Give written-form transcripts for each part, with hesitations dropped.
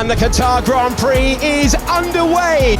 And the Qatar Grand Prix is underway.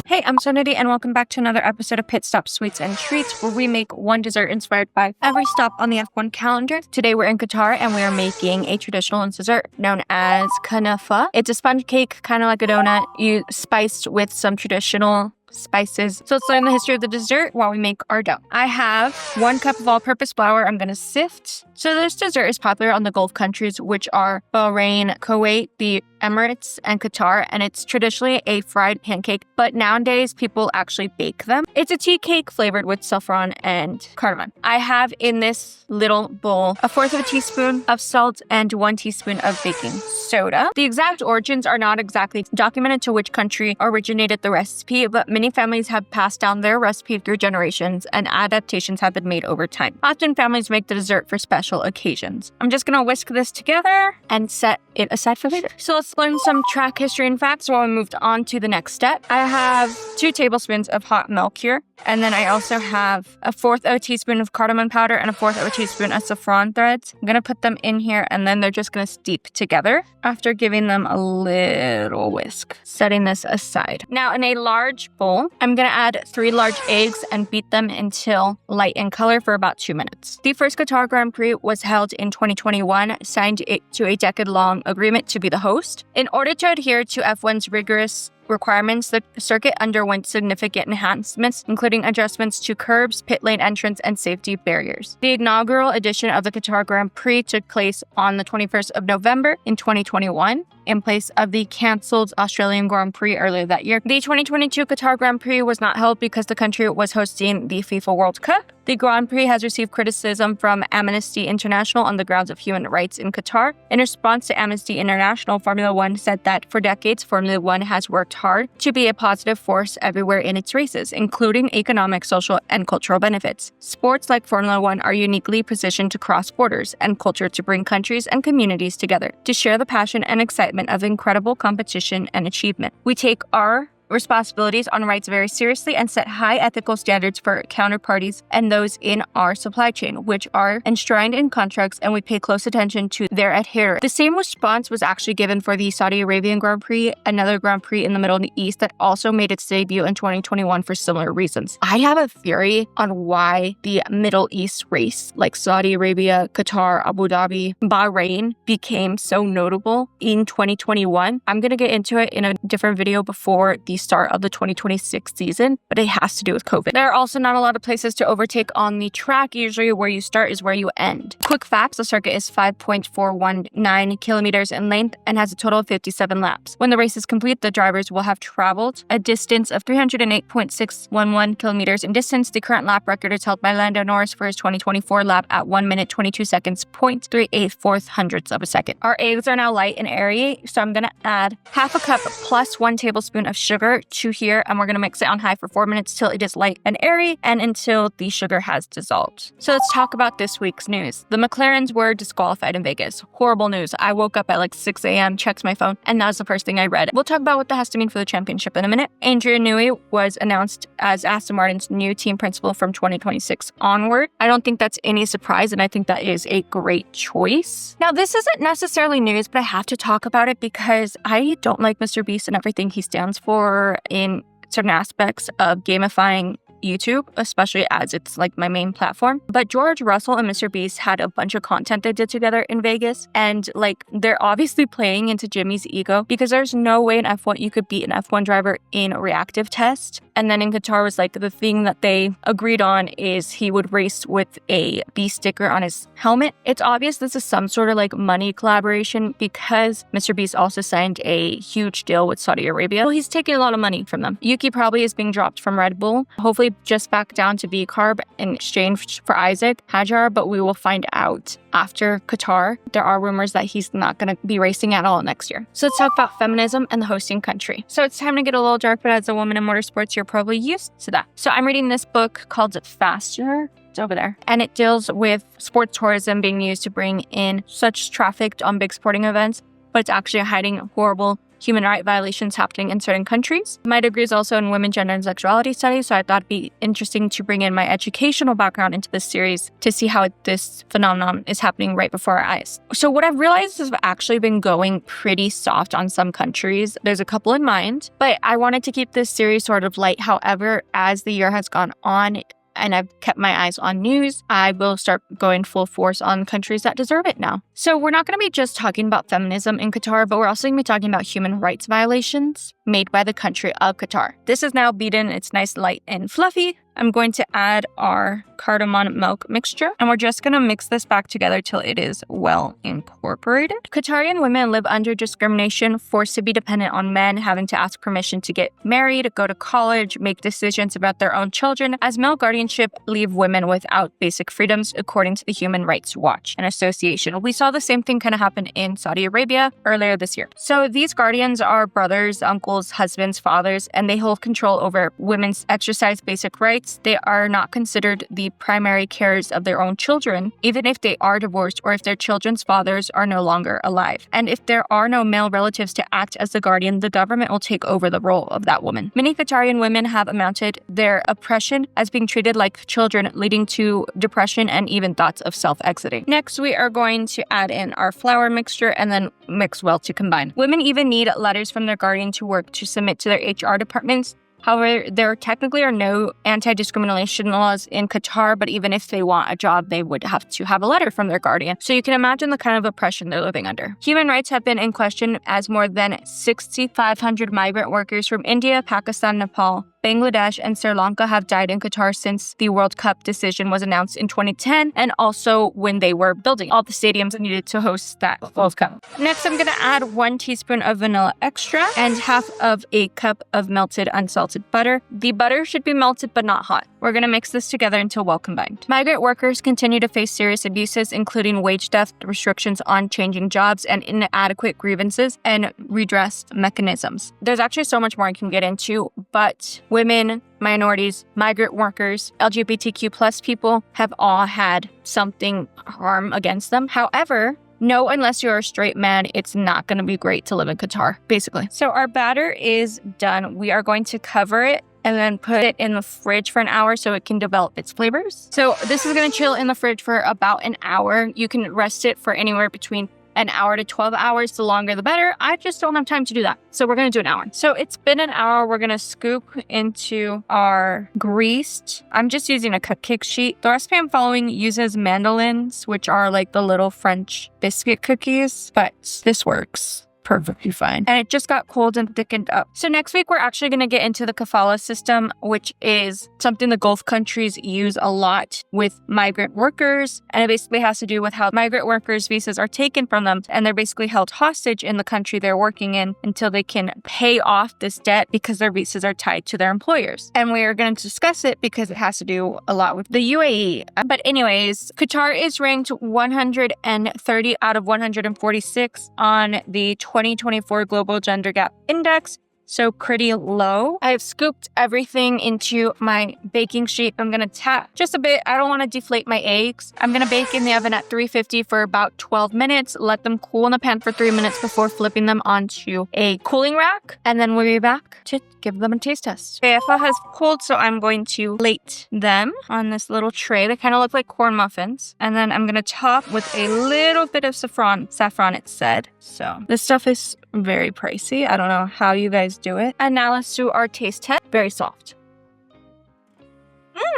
Hey, I'm Sunity, and welcome back to another episode of Pit Stop Sweets and Treats, where we make one dessert inspired by every stop on the F1 calendar. Today we're in Qatar, and we are making a traditional dessert known as kanafa. It's a sponge cake, kind of like a donut, spiced with some traditional spices. So let's learn the history of the dessert while we make our dough. I have 1 cup of all-purpose flour I'm going to sift. So this dessert is popular on the Gulf countries, which are Bahrain, Kuwait, the Emirates, and Qatar, and it's traditionally a fried pancake, but nowadays people actually bake them. It's a tea cake flavored with saffron and cardamom. I have in this little bowl 1/4 teaspoon of salt and 1 teaspoon of baking soda. The exact origins are not exactly documented to which country originated the recipe, but many families have passed down their recipe through generations, and adaptations have been made over time. Often families make the dessert for special occasions. I'm just gonna whisk this together and set it aside for later. So let's learn some track history and facts while we moved on to the next step. I have 2 tablespoons of hot milk here, and then I also have 1/4 of a teaspoon of cardamom powder and 1/4 of a teaspoon of saffron threads. I'm gonna put them in here, and then they're just gonna steep together after giving them a little whisk. Setting this aside. Now in a large bowl, I'm gonna add 3 large eggs and beat them until light in color for about 2 minutes. The first Qatar Grand Prix was held in 2021, signed to a decade-long agreement to be the host. In order to adhere to F1's rigorous requirements, the circuit underwent significant enhancements, including adjustments to curbs, pit lane entrance, and safety barriers. The inaugural edition of the Qatar Grand Prix took place on the 21st of November in 2021, in place of the cancelled Australian Grand Prix earlier that year. The 2022 Qatar Grand Prix was not held because the country was hosting the FIFA World Cup. The Grand Prix has received criticism from Amnesty International on the grounds of human rights in Qatar. In response to Amnesty International, Formula One said that for decades, Formula One has worked hard to be a positive force everywhere in its races, including economic, social, and cultural benefits. Sports like Formula One are uniquely positioned to cross borders and culture to bring countries and communities together, to share the passion and excitement of incredible competition and achievement. We take our responsibilities on rights very seriously and set high ethical standards for counterparties and those in our supply chain, which are enshrined in contracts, and we pay close attention to their adherence. The same response was actually given for the Saudi Arabian Grand Prix, another Grand Prix in the Middle East that also made its debut in 2021 for similar reasons. I have a theory on why the Middle East race, like Saudi Arabia, Qatar, Abu Dhabi, Bahrain, became so notable in 2021. I'm going to get into it in a different video before the start of the 2026 season, but it has to do with COVID. There are also not a lot of places to overtake on the track. Usually where you start is where you end. Quick facts, the circuit is 5.419 kilometers in length and has a total of 57 laps. When the race is complete, the drivers will have traveled a distance of 308.611 kilometers in distance. The current lap record is held by Lando Norris for his 2024 lap at 1 minute 22 seconds, 0.384 hundredths of a second. Our eggs are now light and airy, so I'm gonna add 1/2 cup plus 1 tablespoon of sugar to here, and we're going to mix it on high for 4 minutes till it is light and airy and until the sugar has dissolved. So let's talk about this week's news. The McLarens were disqualified in Vegas. Horrible news. I woke up at like 6 a.m., checked my phone, and that was the first thing I read. We'll talk about what that has to mean for the championship in a minute. Andrea Newey was announced as Aston Martin's new team principal from 2026 onward. I don't think that's any surprise, and I think that is a great choice. Now, this isn't necessarily news, but I have to talk about it because I don't like Mr. Beast and everything he stands for in certain aspects of gamifying YouTube, especially as it's like my main platform. But George Russell and Mr. Beast had a bunch of content they did together in Vegas, and like they're obviously playing into Jimmy's ego because there's no way in F1 you could beat an F1 driver in a reactive test. And then in Qatar was like the thing that they agreed on is he would race with a Beast sticker on his helmet. It's obvious this is some sort of like money collaboration because Mr. Beast also signed a huge deal with Saudi Arabia. Well, he's taking a lot of money from them. Yuki probably is being dropped from Red Bull, hopefully just back down to B Carb in exchange for Isaac Hajar, but we will find out after Qatar. There are rumors that he's not going to be racing at all next year. So let's talk about feminism and the hosting country. So it's time to get a little dark, but as a woman in motorsports, you're probably used to that. So I'm reading this book called Faster. It's over there. And it deals with sports tourism being used to bring in such traffic on big sporting events, but it's actually hiding horrible human rights violations happening in certain countries. My degree is also in women, gender, and sexuality studies, so I thought it'd be interesting to bring in my educational background into this series to see how this phenomenon is happening right before our eyes. So what I've realized is I've actually been going pretty soft on some countries. There's a couple in mind, but I wanted to keep this series sort of light. However, as the year has gone on, and I've kept my eyes on news, I will start going full force on countries that deserve it now. So we're not going to be just talking about feminism in Qatar, but we're also going to be talking about human rights violations made by the country of Qatar. This is now beaten. It's nice, light, and fluffy. I'm going to add our cardamom milk mixture, and we're just going to mix this back together till it is well incorporated. Qatarian women live under discrimination, forced to be dependent on men, having to ask permission to get married, go to college, make decisions about their own children, as male guardianship leave women without basic freedoms, according to the Human Rights Watch, an association. We saw the same thing kind of happen in Saudi Arabia earlier this year. So these guardians are brothers, uncles, husbands, fathers, and they hold control over women's exercise basic rights. They are not considered the primary carers of their own children, even if they are divorced or if their children's fathers are no longer alive. And if there are no male relatives to act as the guardian, the government will take over the role of that woman. Many Qatarian women have amounted their oppression as being treated like children, leading to depression and even thoughts of self-exiting. Next, we are going to add in our flour mixture and then mix well to combine. Women even need letters from their guardian to work to submit to their HR departments. However, there technically are no anti-discrimination laws in Qatar, but even if they want a job, they would have to have a letter from their guardian. So you can imagine the kind of oppression they're living under. Human rights have been in question as more than 6,500 migrant workers from India, Pakistan, Nepal, Bangladesh, and Sri Lanka have died in Qatar since the World Cup decision was announced in 2010, and also when they were building all the stadiums needed to host that World Cup. Next, I'm going to add 1 teaspoon of vanilla extract and half of a cup of melted unsalted butter. The butter should be melted but not hot. We're going to mix this together until well combined. Migrant workers continue to face serious abuses, including wage theft, restrictions on changing jobs, and inadequate grievances and redress mechanisms. There's actually so much more I can get into, but women, minorities, migrant workers, LGBTQ plus people have all had something harm against them. However, no, unless you're a straight man, it's not going to be great to live in Qatar, basically. So our batter is done. We are going to cover it and then put it in the fridge for an hour so it can develop its flavors. So this is going to chill in the fridge for about an hour. You can rest it for anywhere between an hour to 12 hours. The longer the better. I just don't have time to do that. So we're going to do an hour. So it's been an hour. We're going to scoop into our greased. I'm just using a cupcake sheet. The recipe I'm following uses mandolins, which are like the little French biscuit cookies, but this works perfectly fine. And it just got cold and thickened up. So next week, we're actually going to get into the kafala system, which is something the Gulf countries use a lot with migrant workers. And it basically has to do with how migrant workers' visas are taken from them. And they're basically held hostage in the country they're working in until they can pay off this debt because their visas are tied to their employers. And we are going to discuss it because it has to do a lot with the UAE. But anyways, Qatar is ranked 130 out of 146 on the 2024 Global Gender Gap Index, so pretty low. I have scooped everything into my baking sheet. I'm gonna tap just a bit. I don't want to deflate my eggs. I'm gonna bake in the oven at 350 for about 12 minutes, let them cool in the pan for 3 minutes before flipping them onto a cooling rack, and then we'll be back to give them a taste test. Kayfa has cooled, so I'm going to plate them on this little tray. They kind of look like corn muffins. And then I'm gonna top with a little bit of saffron it said. So this stuff is very pricey. I don't know how you guys do it. And now let's do our taste test. Very soft.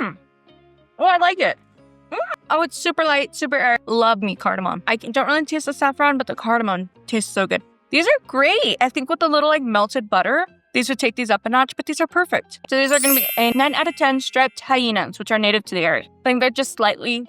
Oh, I like it. Oh, it's super light, super air. Love me cardamom. I don't really taste the saffron, but the cardamom tastes so good. These are great. I think with the little like melted butter, these would take these up a notch, but these are perfect. So these are going to be a 9 out of 10 striped hyenas, which are native to the area. I think they're just slightly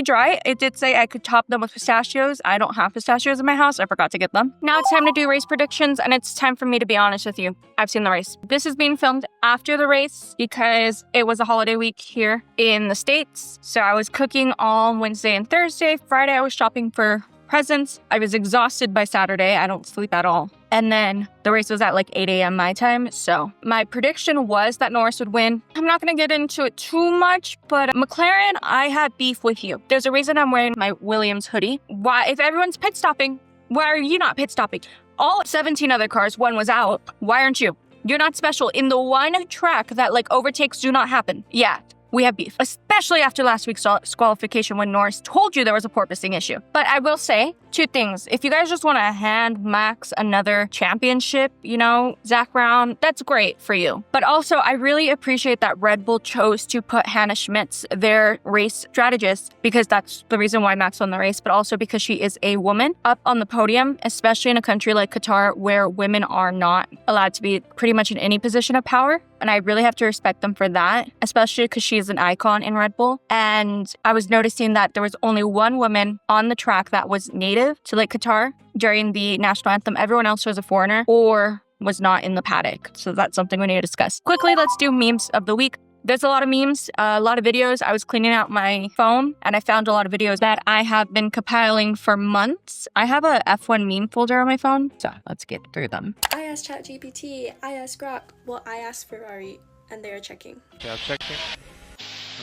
dry. It did say I could top them with pistachios. I don't have pistachios in my house. I forgot to get them. Now it's time to do race predictions, and it's time for me to be honest with you. I've seen the race. This is being filmed after the race because it was a holiday week here in the States. So I was cooking all Wednesday and Thursday. Friday, I was shopping for presents. I was exhausted by Saturday. I don't sleep at all. And then the race was at like 8 a.m. my time. So my prediction was that Norris would win. I'm not going to get into it too much, but McLaren, I had beef with you. There's a reason I'm wearing my Williams hoodie. Why, if everyone's pit stopping, why are you not pit stopping? all 17 other cars, one was out. Why aren't you? You're not special. In the one track that like overtakes do not happen. Yeah. We have beef, especially after last week's disqualification when Norris told you there was a porpoising issue. But I will say two things. If you guys just want to hand Max another championship, you know, Zach Brown, that's great for you. But also, I really appreciate that Red Bull chose to put Hannah Schmitz, their race strategist, because that's the reason why Max won the race, but also because she is a woman up on the podium, especially in a country like Qatar where women are not allowed to be pretty much in any position of power. And I really have to respect them for that, especially because she is an icon in Red Bull. And I was noticing that there was only one woman on the track that was native to like Qatar during the national anthem. Everyone else was a foreigner or was not in the paddock. So that's something we need to discuss. Quickly, let's do memes of the week. There's a lot of memes, a lot of videos. I was cleaning out my phone and I found a lot of videos that I have been compiling for months. I have a F1 meme folder on my phone, so let's get through them. I asked ChatGPT, I asked Grok, well, I asked Ferrari, and they are checking. They are checking.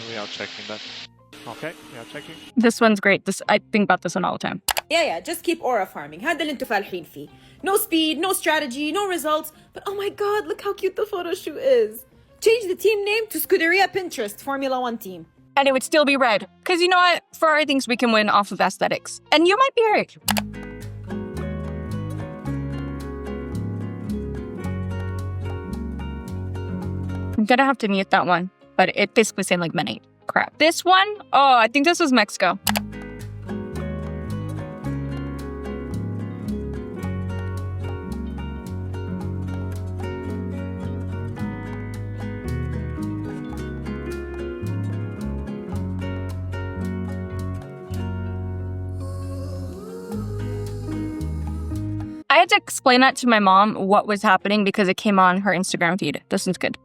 We are checking that. Okay, we are checking. This one's great. I think about this one all the time. Yeah, just keep aura farming. هذا اللي انتوا فالحين فيه. No speed, no strategy, no results. But oh my god, look how cute the photo shoot is. Change the team name to Scuderia Pinterest Formula 1 team. And it would still be red. Because you know what? Ferrari thinks we can win off of aesthetics. And you might be right. I'm gonna have to mute that one. But it basically saying like men ain't crap. This one, oh, I think this was Mexico. I had to explain that to my mom what was happening because it came on her Instagram feed. This one's good.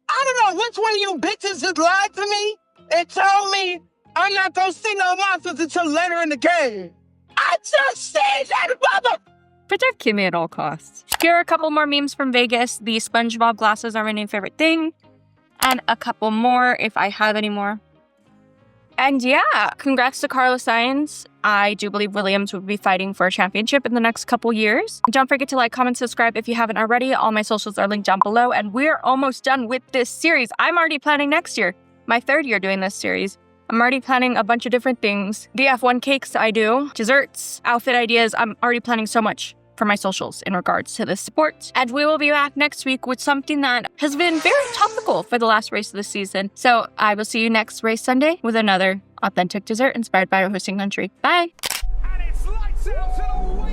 I don't know which one of you bitches just lied to me and told me I'm not gonna see no monsters until later in the game. I just said that, brother! Protect Kimmy at all costs. Here are a couple more memes from Vegas. The SpongeBob glasses are my new favorite thing. And a couple more if I have any more. And yeah, congrats to Carlos Sainz. I do believe Williams will be fighting for a championship in the next couple years. Don't forget to like, comment, subscribe if you haven't already. All my socials are linked down below. And we're almost done with this series. I'm already planning next year, my third year doing this series. I'm already planning a bunch of different things. The F1 cakes I do, desserts, outfit ideas. I'm already planning so much for my socials in regards to this sport. And we will be back next week with something that has been very topical for the last race of the season. So I will see you next race Sunday with another authentic dessert inspired by our hosting country. Bye. And it's lights out to the